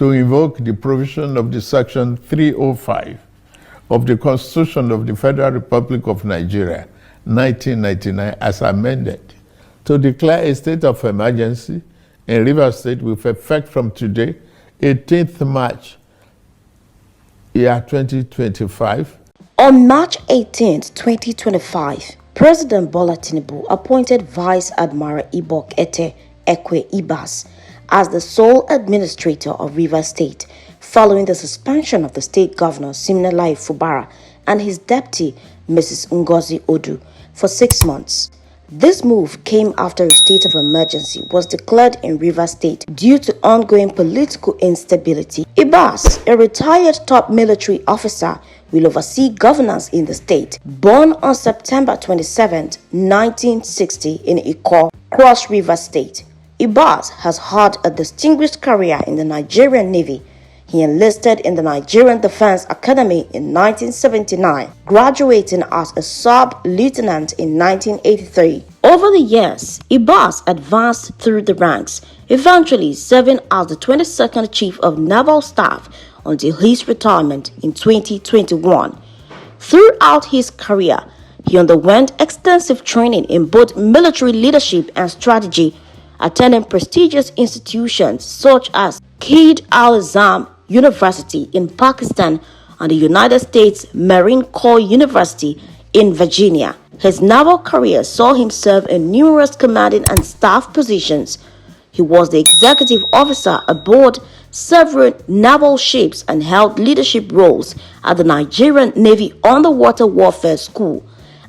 to invoke the provision of the Section 305 of the Constitution of the Federal Republic of Nigeria, 1999, as amended, to declare a state of emergency in Rivers State with effect from today, 18th March, year 2025. On March 18, 2025, President Bola Tinubu appointed Vice Admiral Ibok-Ete Ekwe Ibas as the sole administrator of Rivers State, following the suspension of the state governor Siminalayi Fubara and his deputy, Mrs. Ngozi Odu, for 6 months. This move came after a state of emergency was declared in Rivers State due to ongoing political instability. Ibas, a retired top military officer, will oversee governance in the state. Born on September 27, 1960 in Iko, Cross River State, Ibas has had a distinguished career in the Nigerian Navy. He enlisted in the Nigerian Defense Academy in 1979, graduating as a sub-lieutenant in 1983. Over the years, Ibas advanced through the ranks, eventually serving as the 22nd Chief of Naval Staff until his retirement in 2021. Throughout his career, he underwent extensive training in both military leadership and strategy, attending prestigious institutions such as Qaid al-Azam University in Pakistan and the United States Marine Corps University in Virginia. His naval career saw him serve in numerous commanding and staff positions. He was the executive officer aboard several naval ships and held leadership roles at the Nigerian Navy Underwater Warfare School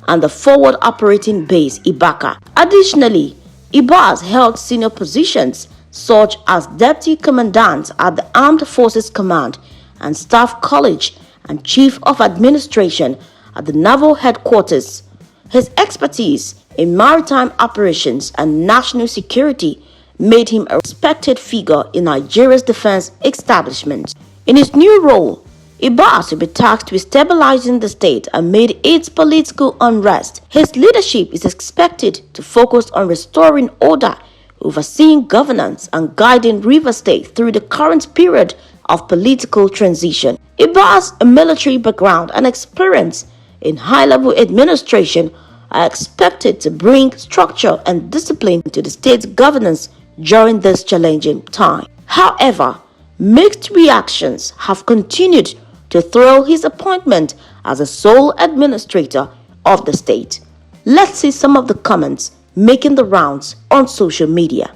and the Forward Operating Base Ibaka. Additionally, Ibas held senior positions such as Deputy Commandant at the Armed Forces Command and Staff College and Chief of Administration at the Naval Headquarters. His expertise in maritime operations and national security made him a respected figure in Nigeria's defense establishment. In his new role, Ibas will be tasked with stabilizing the state amid its political unrest. His leadership is expected to focus on restoring order, overseeing governance, and guiding Rivers State through the current period of political transition. Ibas' military background and experience in high-level administration are expected to bring structure and discipline to the state's governance during this challenging time. However, mixed reactions have continued to throw his appointment as a sole administrator of the state. Let's see some of the comments making the rounds on social media.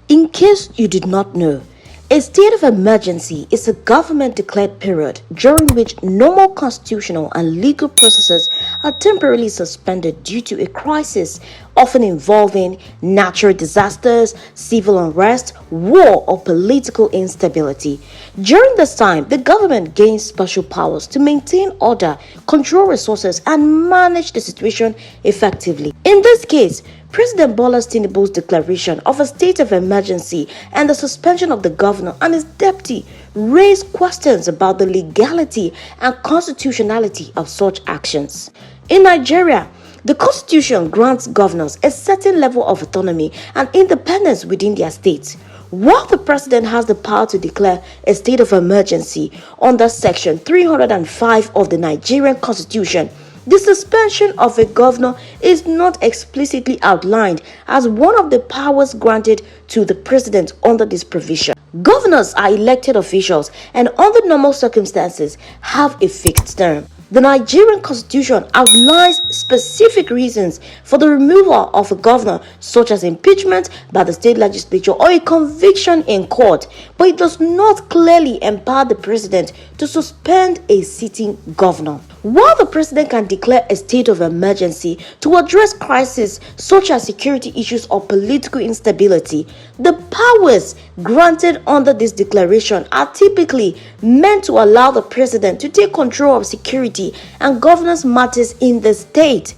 In case you did not know, a state of emergency is a government-declared period during which normal constitutional and legal processes are temporarily suspended due to a crisis, often involving natural disasters, civil unrest, war, or political instability. During this time, the government gains special powers to maintain order, control resources, and manage the situation effectively. In this case, President Bola Tinubu's declaration of a state of emergency and the suspension of the governor and his deputy raised questions about the legality and constitutionality of such actions. In Nigeria, the Constitution grants governors a certain level of autonomy and independence within their states. While the president has the power to declare a state of emergency under Section 305 of the Nigerian Constitution, the suspension of a governor is not explicitly outlined as one of the powers granted to the president under this provision. Governors are elected officials and under normal circumstances have a fixed term. The Nigerian Constitution outlines specific reasons for the removal of a governor, such as impeachment by the state legislature or a conviction in court, but it does not clearly empower the president to suspend a sitting governor. While the president can declare a state of emergency to address crises such as security issues or political instability, the powers granted under this declaration are typically meant to allow the president to take control of security and governance matters in the state.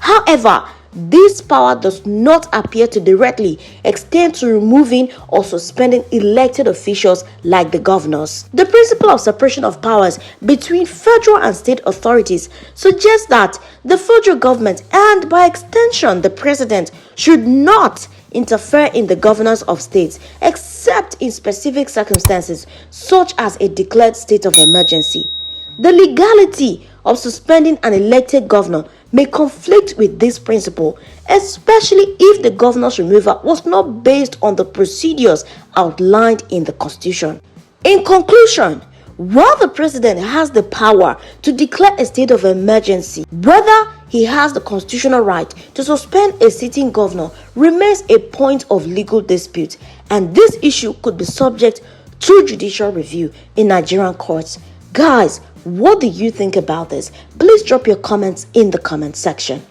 However, this power does not appear to directly extend to removing or suspending elected officials like the governors. The principle of separation of powers between federal and state authorities suggests that the federal government and, by extension, the president should not interfere in the governance of states except in specific circumstances such as a declared state of emergency. The legality of suspending an elected governor may conflict with this principle, especially if the governor's removal was not based on the procedures outlined in the Constitution. In conclusion, while the president has the power to declare a state of emergency, whether he has the constitutional right to suspend a sitting governor remains a point of legal dispute, and this issue could be subject to judicial review in Nigerian courts. Guys, what do you think about this? Please drop your comments in the comment section.